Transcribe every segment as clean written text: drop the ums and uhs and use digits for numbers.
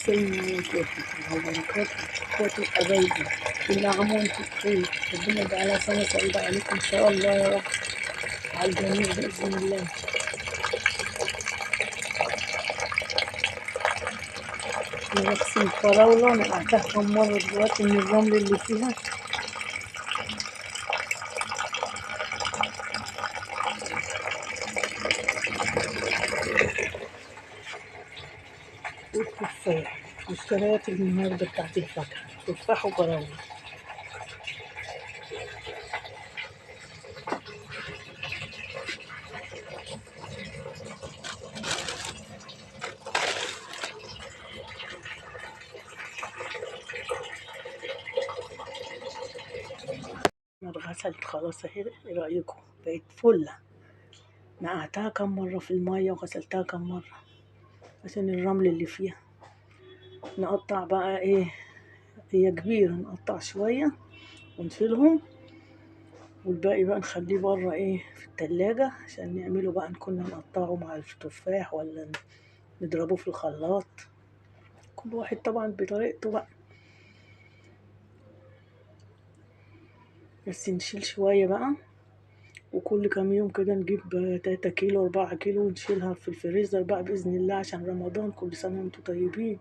السلام عليكم ورحمة الله وبركاته. اخواتي وحبايبي، كل عام وانتم بخير. ربنا يجعلها سنة سعيدة عليكم ان شاء الله يا رب، على الجميع بإذن الله. انا بغسل الفراولة، نقعتها كم مرة دلوقتي من الرمل اللي فيها. والتفاح، مشتريات النهاردة بتاعت الفاكهة، تفاح وفراولة. انا اتغسلت خلاص اهي، ايه رأيكم؟ بقت فلة. نقعتها كم مرة في المية وغسلتها كم مرة عشان الرمل اللي فيها. نقطع بقى ايه، هي كبيرة نقطع شوية ونشيلهم، والباقي بقى نخليه بره ايه في التلاجة عشان نعمله بقى، كنا نقطعه مع التفاح ولا نضربه في الخلاط، كل واحد طبعا بطريقته بقى. بس نشيل شوية بقى، وكل كام يوم كده نجيب 3 كيلو 4 كيلو ونشيلها في الفريزر بقى بإذن الله عشان رمضان. كل سنة وانتم طيبين،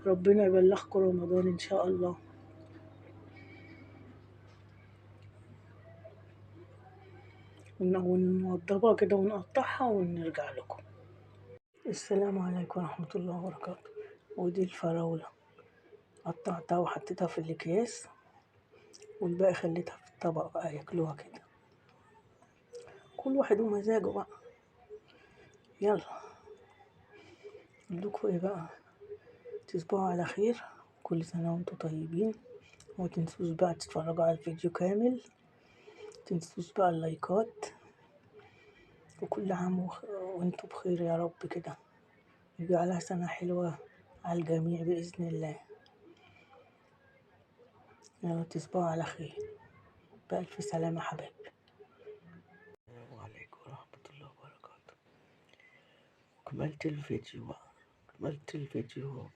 ربنا يبلغكم رمضان إن شاء الله. ونوضبها كده ونقطعها ونرجع لكم. السلام عليكم ورحمة الله وبركاته. ودي الفراولة قطعتها وحطيتها في الأكياس، والباقي خليتها في الطبق بقى ياكلوها كده، كل واحد ومزاجه بقى. يلا نقولكوا ايه بقى، تصبحوا على خير، كل سنة وانتم طيبين. ومتنسوش بقى تتفرجوا على الفيديو كامل، متنسوش بقى اللايكات، وكل عام وانتم بخير يا رب كده، يجعلها سنة حلوة على الجميع بإذن الله. يلا تصبحوا على خير، بألف سلامة حبايبي. السلام عليكم ورحمة الله وبركاته. كملت الفيديو بقى، كملت الفيديو.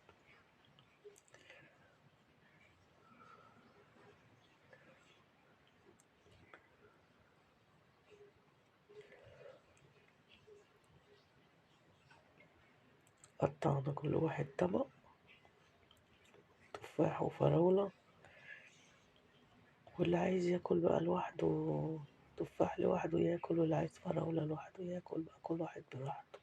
قطعنا كل واحد طبق، تفاح وفراولة، واللي عايز ياكل بقى لوحده تفاح لوحده ياكل، واللي عايز فراولة لوحده ياكل بقى، كل واحد براحته.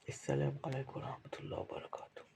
السلام عليكم ورحمة الله وبركاته.